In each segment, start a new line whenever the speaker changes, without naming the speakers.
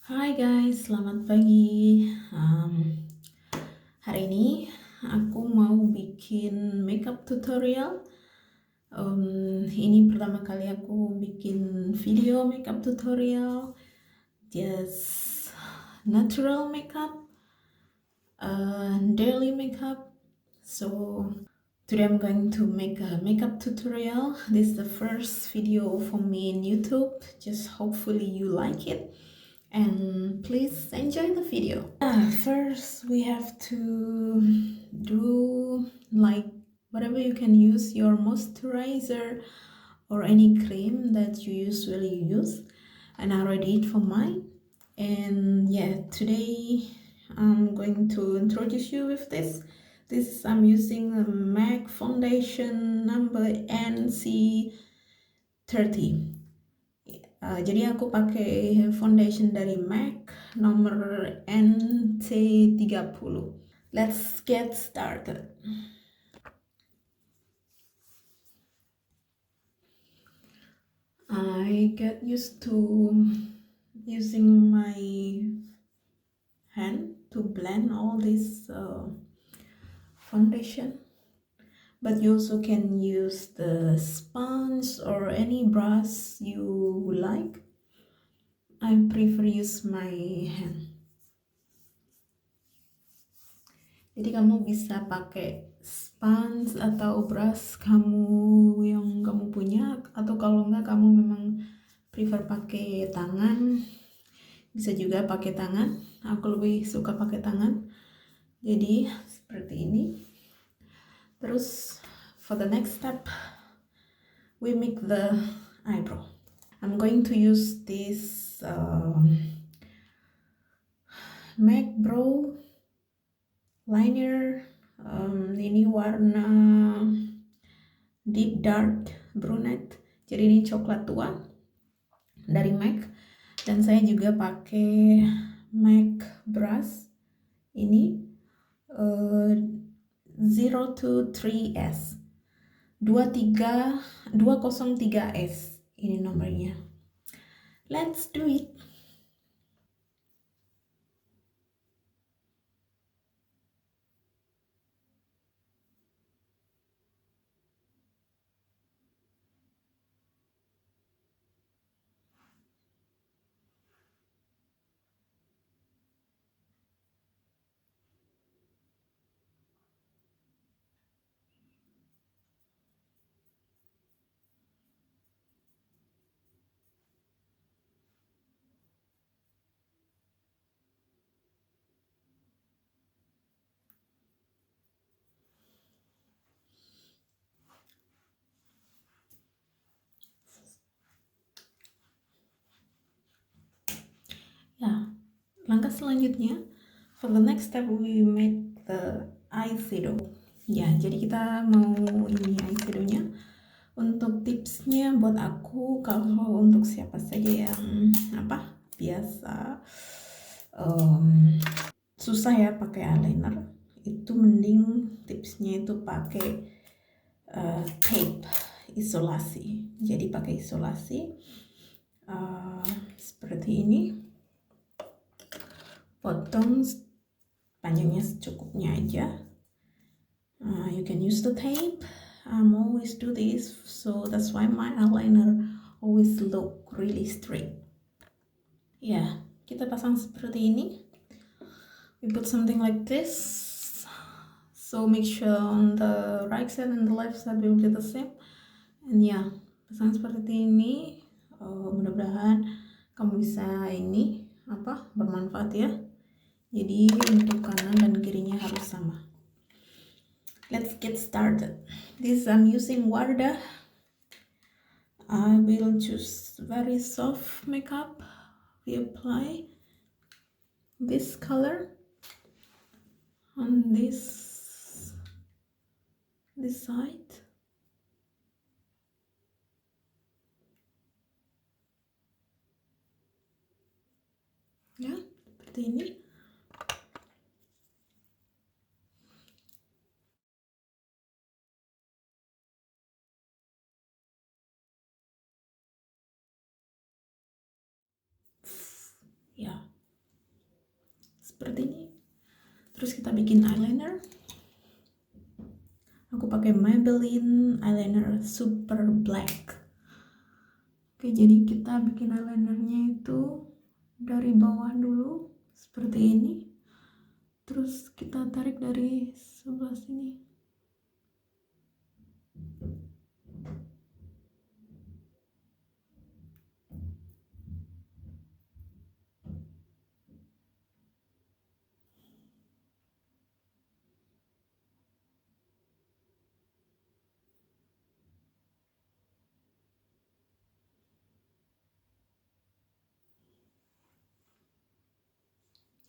Hai guys, selamat pagi. Hari ini aku mau bikin makeup tutorial. Ini pertama kali aku bikin video makeup tutorial, just natural makeup, daily makeup. So today I'm going to make a makeup tutorial. This is the first video for me in YouTube. Just hopefully you like it. And please enjoy the video. First we have to do like whatever you can use, your moisturizer or any cream that you usually use, and I already did for mine. And yeah, today I'm going to introduce you with this I'm using a MAC foundation number NC30. Jadi aku pakai foundation dari MAC nomor NC30. Let's get started. I get used to using my hand to blend all this foundation, but you also can use the sponge or any brush you like. I prefer use my hand. Jadi kamu bisa pakai sponge atau brush kamu yang kamu punya, atau kalau enggak kamu memang prefer pakai tangan, bisa juga pakai tangan. Aku lebih suka pakai tangan. Jadi seperti ini. Terus for the next step we make the eyebrow. I'm going to use this MAC brow liner. Ini warna deep dark brunette, jadi ini coklat tua dari MAC. Dan saya juga pakai MAC brush ini 023S 203S ini nomornya. Let's do it. Ya, langkah selanjutnya, for the next step we make the eyeshadow. Ya, jadi kita mau ini eyeshadownya. Untuk tipsnya buat aku, kalau untuk siapa saja yang biasa susah ya pakai eyeliner, itu mending tipsnya itu pakai tape isolasi. Jadi pakai isolasi seperti ini, potong panjangnya secukupnya aja. You can use the tape. Always do this, so that's why my eyeliner always look really straight. Ya, kita pasang seperti ini. We put something like this, so make sure on the right side and the left side will be the same. And ya, pasang seperti ini. Mudah-mudahan kamu bisa ini bermanfaat ya. Jadi untuk kanan dan kirinya harus sama. Let's get started. This I'm using Wardah. I will choose very soft makeup. We apply this color on this side. Ya, seperti ini. Ya, Terus kita bikin eyeliner. Aku pakai Maybelline eyeliner super black. Oke, jadi kita bikin eyelinernya itu dari bawah dulu seperti ini. Terus kita tarik dari sebelah sini.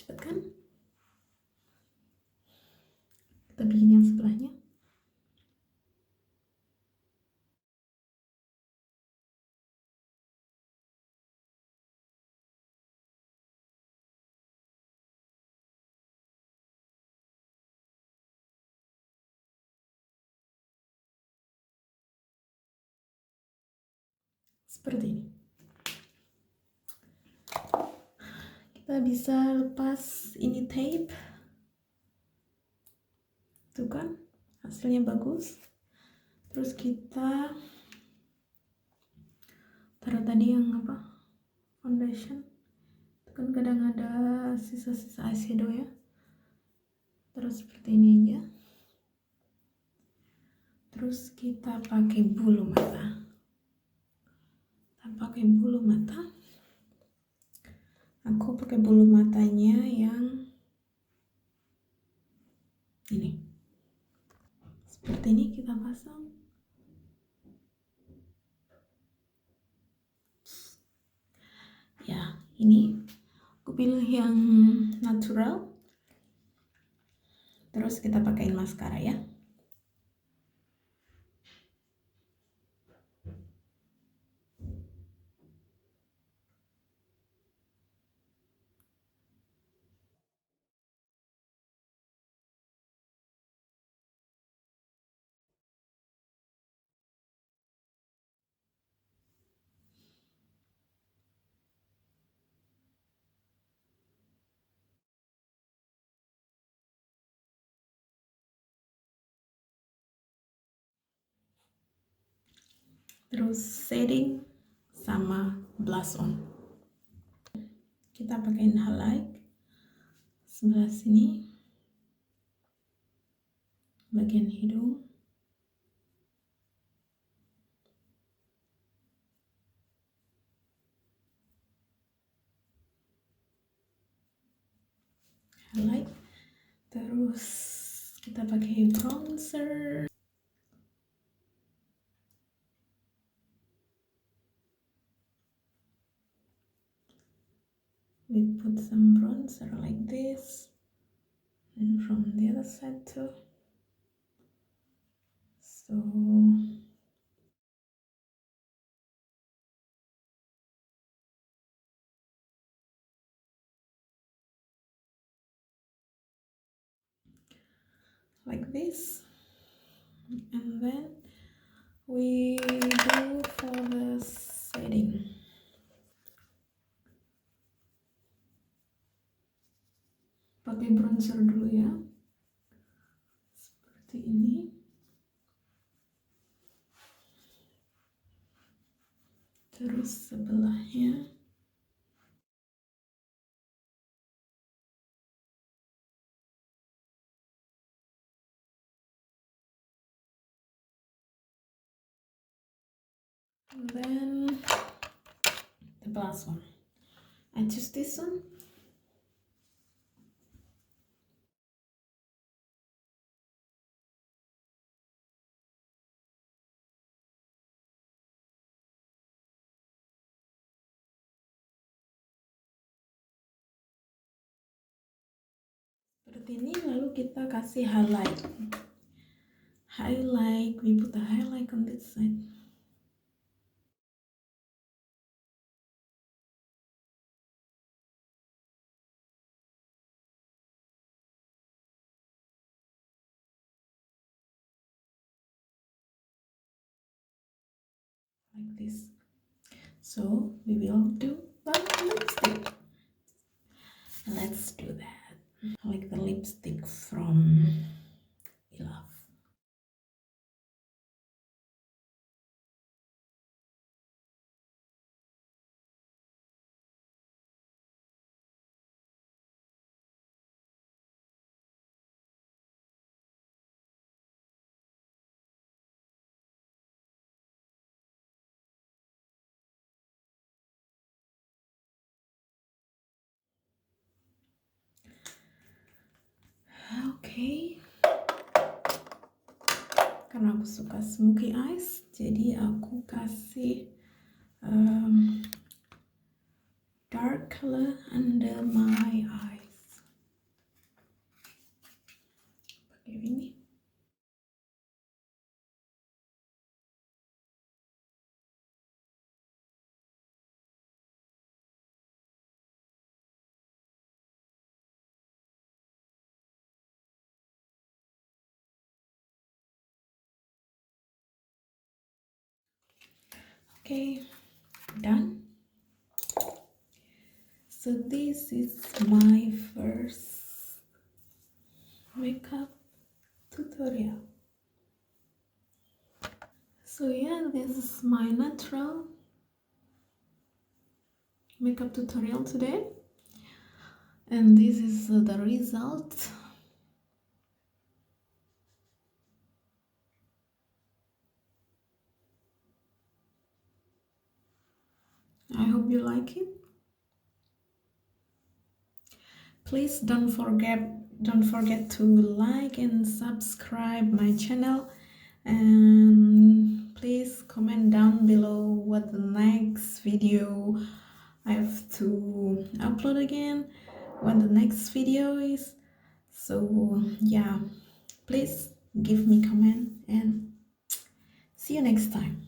Cepet kan? Kita bikin yang sebelahnya. Seperti ini. Kita bisa lepas ini tape. Tuh kan, hasilnya bagus. Terus kita taruh tadi yang apa? Foundation. Itu kan kadang ada sisa-sisa eyeshadow ya. Terus seperti ini aja. Terus kita pakai bulu mata. Pakai bulu mata. Aku pakai bulu matanya yang ini. Seperti ini kita pasang. Ya, ini aku pilih yang natural. Terus kita pakein maskara ya. Terus shading sama blush on. Kita pakein highlight sebelah sini, bagian hidung. Highlight. Terus kita pakai bronzer. We put some bronzer like this, and from the other side too. So like this, and then we do for the shading. Pakai bronzer dulu ya, seperti ini. Terus sebelahnya and then the last one. I choose this one. Seperti ini, lalu kita kasih highlight. We put the highlight on this side. Like this. So we will do the lipstick. Let's do that. I like the lip lipstick from Ilaf. Oke, karena aku suka smoky eyes, jadi aku kasih dark color under my eyes. Pakai ini. Okay, done. So this is my first makeup tutorial. So yeah, this is my natural makeup tutorial today, and this is the result. I hope you like it. Please don't forget to like and subscribe my channel, and please comment down below what the next video I have to upload again, when the next video is. So yeah, please give me comment, and see you next time.